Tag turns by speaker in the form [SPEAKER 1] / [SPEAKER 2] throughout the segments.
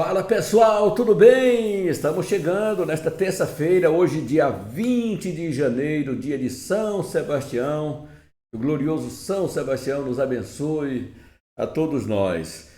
[SPEAKER 1] Fala pessoal, tudo bem? Estamos chegando nesta terça-feira, hoje dia 20 de janeiro, dia de São Sebastião. O glorioso São Sebastião nos abençoe a todos nós.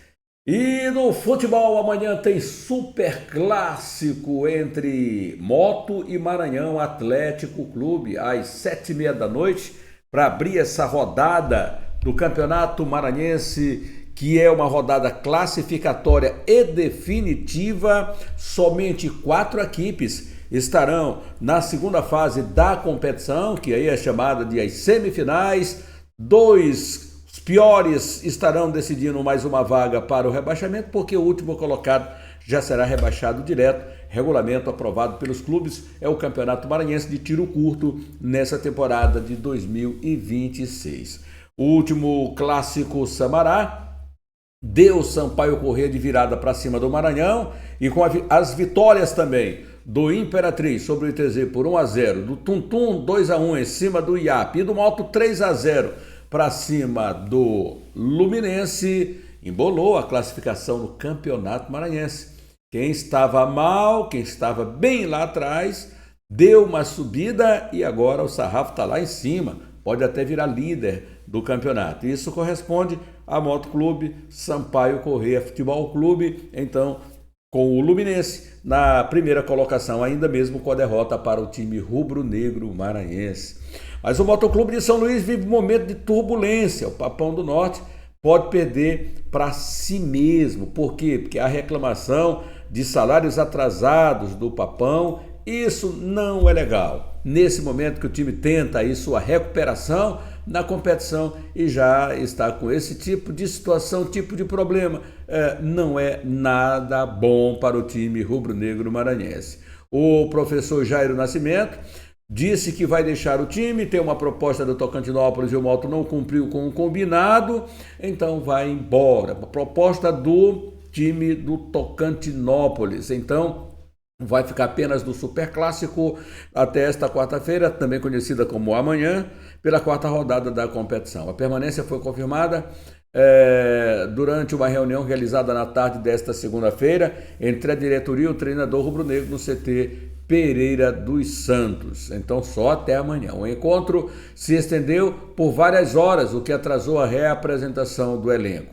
[SPEAKER 1] E no futebol amanhã tem super clássico entre Moto e Maranhão Atlético Clube às 7h30 da noite para abrir essa rodada do Campeonato Maranhense, que é uma rodada classificatória e definitiva. Somente 4 equipes estarão na segunda fase da competição, que aí é chamada de as semifinais. Os piores estarão decidindo mais uma vaga para o rebaixamento, porque o último colocado já será rebaixado direto. Regulamento aprovado pelos clubes é o Campeonato Maranhense de tiro curto nessa temporada de 2026. O último clássico Samará deu Sampaio Corrêa de virada para cima do Maranhão, e com as vitórias também do Imperatriz sobre o ITZ por 1-0, do Tuntum 2-1 em cima do IAP e do Moto 3-0 para cima do Luminense, embolou a classificação no Campeonato Maranhense. Quem estava mal, quem estava bem lá atrás, deu uma subida e agora o sarrafo está lá em cima, pode até virar líder do campeonato. Isso corresponde a Moto Clube, Sampaio Corrêa Futebol Clube, então com o Luminense na primeira colocação, ainda mesmo com a derrota para o time rubro-negro maranhense. Mas o Motoclube de São Luís vive um momento de turbulência. O Papão do Norte pode perder para si mesmo. Por quê? Porque a reclamação de salários atrasados do Papão, isso não é legal. Nesse momento que o time tenta aí sua recuperação na competição e já está com esse tipo de situação, tipo de problema, não é nada bom para o time rubro-negro maranhense. O professor Jairo Nascimento disse que vai deixar o time, tem uma proposta do Tocantinópolis e o Moto não cumpriu com o combinado, então vai embora. A proposta do time do Tocantinópolis, então vai ficar apenas do Superclássico até esta quarta-feira, também conhecida como amanhã, pela quarta rodada da competição. A permanência foi confirmada durante uma reunião realizada na tarde desta segunda-feira entre a diretoria e o treinador rubro-negro no CT Pereira dos Santos. Então só até amanhã. O encontro se estendeu por várias horas, o que atrasou a reapresentação do elenco.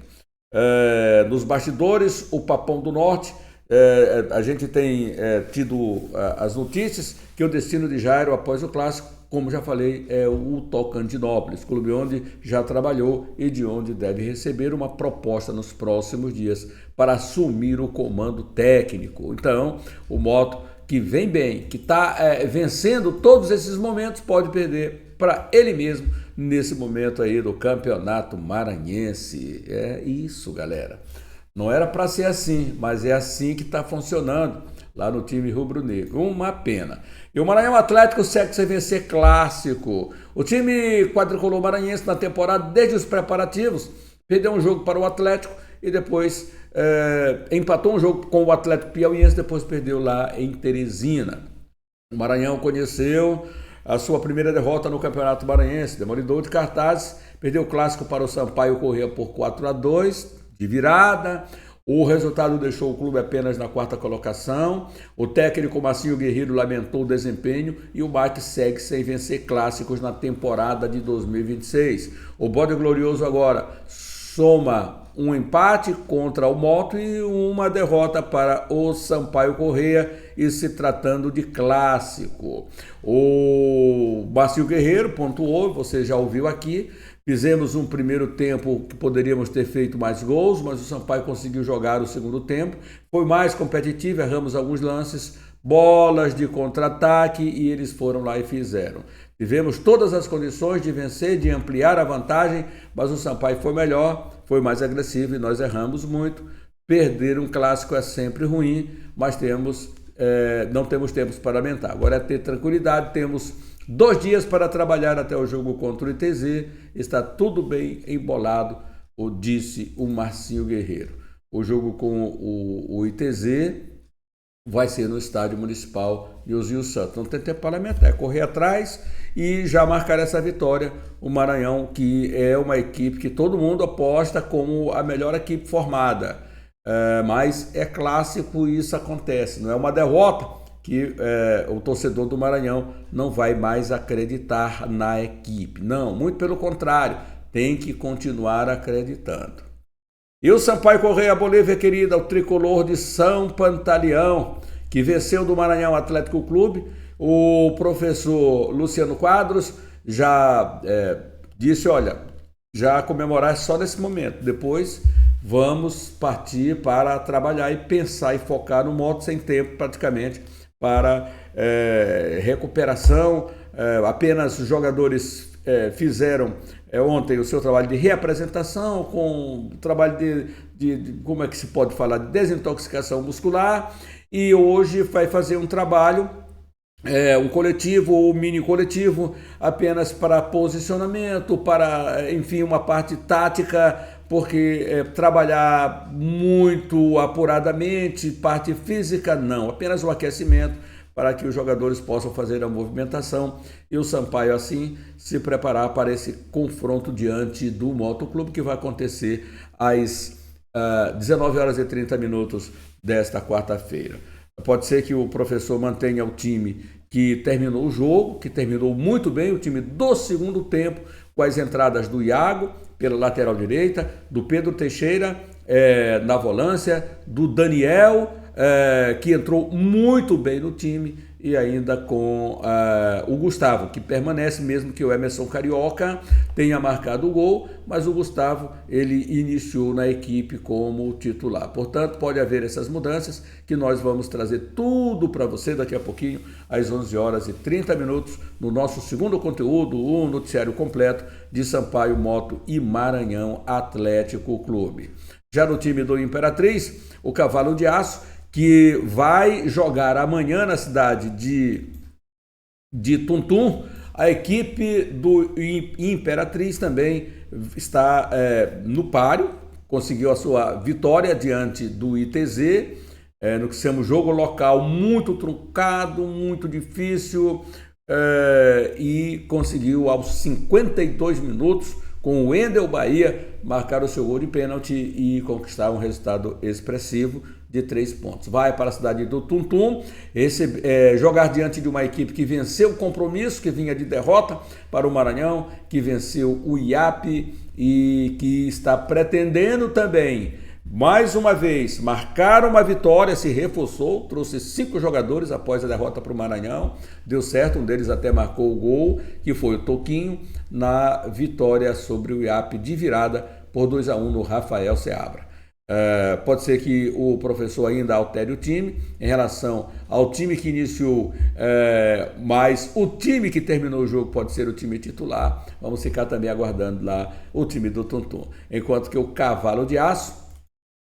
[SPEAKER 1] Nos bastidores, o Papão do Norte, a gente tem tido as notícias que o destino de Jairo após o clássico, como já falei, é o Tocantinópolis, clube onde já trabalhou e de onde deve receber uma proposta nos próximos dias para assumir o comando técnico. Então, o Moto, que vem bem, que está vencendo todos esses momentos, pode perder para ele mesmo nesse momento aí do Campeonato Maranhense. É isso, galera. Não era para ser assim, mas é assim que está funcionando lá no time rubro-negro. Uma pena. E o Maranhão Atlético segue sem vencer clássico. O time quadricolor maranhense na temporada, desde os preparativos, perdeu um jogo para o Atlético e depois empatou um jogo com o Atlético Piauiense, depois perdeu lá em Teresina. O Maranhão conheceu a sua primeira derrota no Campeonato Maranhense, demolidor de cartazes, perdeu o clássico para o Sampaio Corrêa por 4-2 de virada. O resultado deixou o clube apenas na quarta colocação. O técnico Marcinho Guerreiro lamentou o desempenho e o Bate segue sem vencer clássicos na temporada de 2026. O Bode Glorioso agora soma um empate contra o Moto e uma derrota para o Sampaio Corrêa, e se tratando de clássico. O Marcinho Guerreiro pontuou, você já ouviu aqui. Fizemos um primeiro tempo que poderíamos ter feito mais gols, mas o Sampaio conseguiu jogar o segundo tempo. Foi mais competitivo, erramos alguns lances, bolas de contra-ataque e eles foram lá e fizeram. Tivemos todas as condições de vencer, de ampliar a vantagem, mas o Sampaio foi melhor, foi mais agressivo e nós erramos muito. Perder um clássico é sempre ruim, mas não temos tempos para lamentar. Agora é ter tranquilidade, temos 2 dias para trabalhar até o jogo contra o ITZ, está tudo bem embolado, disse o Marcinho Guerreiro. O jogo com o ITZ vai ser no Estádio Municipal Nilzinho Santos. Não tem tempo parlamentar, é correr atrás e já marcar essa vitória. O Maranhão, que é uma equipe que todo mundo aposta como a melhor equipe formada. mas é clássico e isso acontece, não é uma derrota que o torcedor do Maranhão não vai mais acreditar na equipe. Não, muito pelo contrário, tem que continuar acreditando. E o Sampaio Corrêa, Bolívia querida, o tricolor de São Pantaleão, que venceu do Maranhão Atlético Clube. O professor Luciano Quadros já disse, olha, já comemorar só nesse momento, depois vamos partir para trabalhar e pensar e focar no modo sem tempo praticamente para recuperação. Apenas os jogadores fizeram ontem o seu trabalho de reapresentação, com o trabalho de como é que se pode falar, de desintoxicação muscular, e hoje vai fazer um trabalho, um coletivo ou mini coletivo, apenas para posicionamento, para, enfim, uma parte tática, porque trabalhar muito apuradamente, parte física não, apenas o aquecimento, para que os jogadores possam fazer a movimentação e o Sampaio assim se preparar para esse confronto diante do Motoclube, que vai acontecer às 19h30 desta quarta-feira. Pode ser que o professor mantenha o time que terminou o jogo, que terminou muito bem, o time do segundo tempo, com as entradas do Iago pela lateral direita, do Pedro Teixeira na volância, do Daniel, que entrou muito bem no time, e ainda com o Gustavo, que permanece, mesmo que o Emerson Carioca tenha marcado o gol, mas o Gustavo ele iniciou na equipe como titular. Portanto, pode haver essas mudanças que nós vamos trazer tudo para você daqui a pouquinho, às 11h30, no nosso segundo conteúdo, um noticiário completo de Sampaio, Moto e Maranhão Atlético Clube. Já no time do Imperatriz, o Cavalo de Aço, que vai jogar amanhã na cidade de Tuntum. A equipe do Imperatriz também está no páreo, conseguiu a sua vitória diante do ITZ, no que se chama jogo local muito truncado, muito difícil, e conseguiu aos 52 minutos, com o Wendel Bahia, marcar o seu gol de pênalti e conquistar um resultado expressivo de 3 pontos. Vai para a cidade do Tuntum, jogar diante de uma equipe que venceu o Compromisso, que vinha de derrota para o Maranhão, que venceu o IAP e que está pretendendo também, mais uma vez, marcar uma vitória, se reforçou, trouxe 5 jogadores após a derrota para o Maranhão, deu certo, um deles até marcou o gol, que foi o Toquinho, na vitória sobre o IAP de virada por 2-1 no Rafael Seabra. Pode ser que o professor ainda altere o time em relação ao time que iniciou, mas o time que terminou o jogo pode ser o time titular. Vamos ficar também aguardando lá o time do Tuntum. Enquanto que o Cavalo de Aço,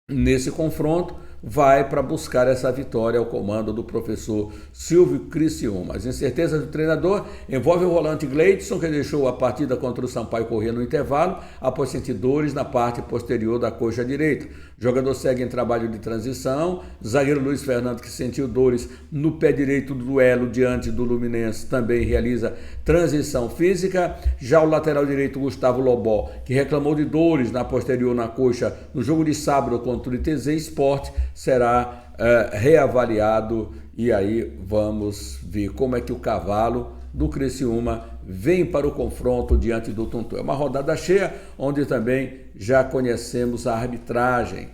[SPEAKER 1] nesse confronto, vai para buscar essa vitória ao comando do professor Silvio Criciúma. As incertezas do treinador envolvem o volante Gleidson, que deixou a partida contra o Sampaio Corrêa no intervalo, após sentir dores na parte posterior da coxa direita. O jogador segue em trabalho de transição. Zagueiro Luiz Fernando, que sentiu dores no pé direito do duelo diante do Luminense, também realiza transição física. Já o lateral direito Gustavo Lobó, que reclamou de dores na posterior na coxa no jogo de sábado contra o ITZ Sport, será reavaliado, e aí vamos ver como é que o Cavalo do Criciúma vem para o confronto diante do Tuntum. É uma rodada cheia, onde também já conhecemos a arbitragem.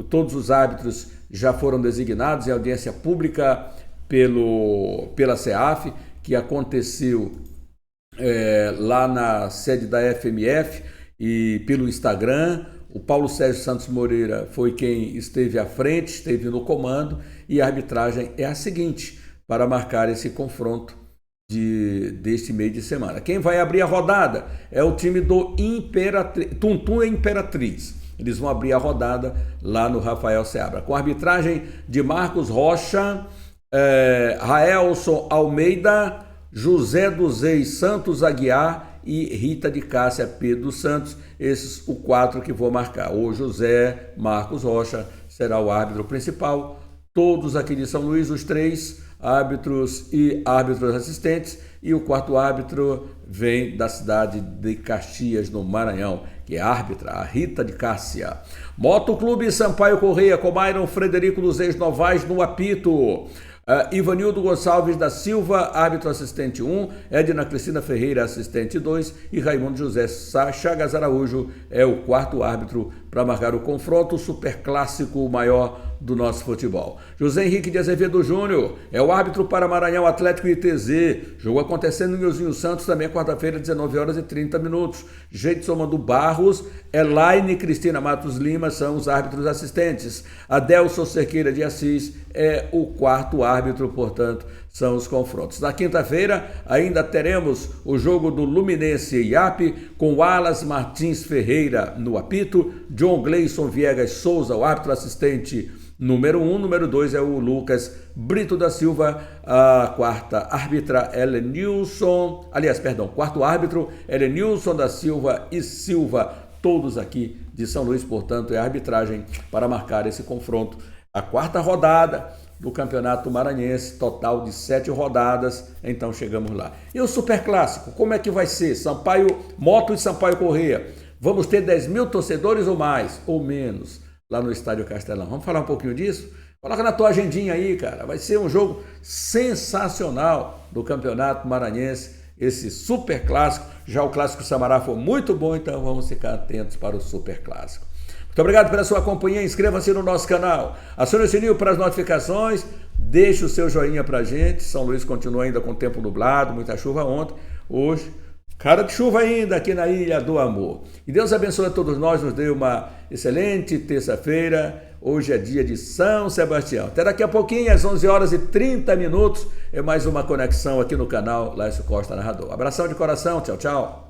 [SPEAKER 1] Todos os árbitros já foram designados em audiência pública pela CEAF, que aconteceu lá na sede da FMF, e pelo Instagram. O Paulo Sérgio Santos Moreira foi quem esteve à frente, esteve no comando, e a arbitragem é a seguinte, para marcar esse confronto deste meio de semana. Quem vai abrir a rodada é o time do Tuntum e Imperatriz. Eles vão abrir a rodada lá no Rafael Seabra, com a arbitragem de Marcos Rocha, Raelson Almeida, José dos Reis Santos Aguiar e Rita de Cássia Pedro Santos. Esses os 4 que vou marcar. O José Marcos Rocha será o árbitro principal. Todos aqui de São Luís, os 3 árbitros e árbitros assistentes. E o 4º árbitro vem da cidade de Caxias, no Maranhão. que é árbitra, a Rita de Cássia. Motoclube Sampaio Correia, com Myron Frederico dos Ex-Novais no apito. Ivanildo Gonçalves da Silva, árbitro assistente 1, Edna Cristina Ferreira, assistente 2 e Raimundo José Chagas Araújo é o quarto árbitro para marcar o confronto superclássico maior do nosso futebol. José Henrique de Azevedo Júnior é o árbitro para Maranhão Atlético e ITZ. Jogo acontecendo em Nilzinho Santos também quarta-feira, 19 horas e 30 minutos. Jeidson Mando Barros, Elaine Cristina Matos Lima são os árbitros assistentes. Adelson Cerqueira de Assis é o quarto árbitro, portanto, são os confrontos. Na quinta-feira ainda teremos o jogo do Luminense e IAP com Wallace Martins Ferreira no apito, John Gleison Viegas Souza, o árbitro assistente número 1, número 2 é o Lucas Brito da Silva, a quarta árbitra quarto árbitro Elenilson da Silva e Silva, todos aqui de São Luís, portanto é a arbitragem para marcar esse confronto. A quarta rodada do Campeonato Maranhense, total de 7 rodadas, então chegamos lá. E o Superclássico, como é que vai ser? Sampaio Moto e Sampaio Correia. Vamos ter 10 mil torcedores ou mais, ou menos, lá no Estádio Castelão. Vamos falar um pouquinho disso? Coloca na tua agendinha aí, cara. Vai ser um jogo sensacional do Campeonato Maranhense, esse Superclássico. Já o Clássico Samará foi muito bom, então vamos ficar atentos para o Superclássico. Muito obrigado pela sua companhia, inscreva-se no nosso canal, acione o sininho para as notificações, deixe o seu joinha pra gente. São Luís continua ainda com tempo nublado, muita chuva ontem, hoje, cara de chuva ainda aqui na Ilha do Amor. E Deus abençoe a todos nós, nos dê uma excelente terça-feira, hoje é dia de São Sebastião. Até daqui a pouquinho, às 11 horas e 30 minutos, é mais uma conexão aqui no canal Laércio Costa Narrador. Abração de coração, tchau, tchau.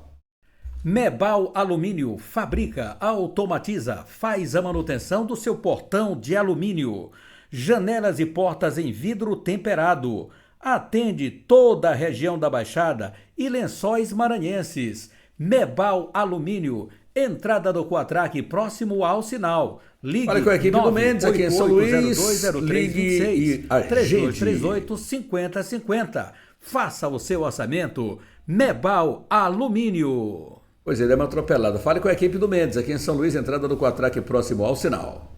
[SPEAKER 2] Mebal Alumínio fabrica, automatiza, faz a manutenção do seu portão de alumínio. Janelas e portas em vidro temperado. Atende toda a região da Baixada e Lençóis Maranhenses. Mebal Alumínio, entrada do Quatraque próximo ao sinal. Ligue.
[SPEAKER 1] Olha com a equipe do Mendes aqui em São Luís.
[SPEAKER 2] Ligue 3238-5050. Faça o seu orçamento. Mebal Alumínio.
[SPEAKER 1] Pois é, deu uma atropelada. Fale com a equipe do Mendes aqui em São Luís, entrada do Quatraque próximo ao sinal.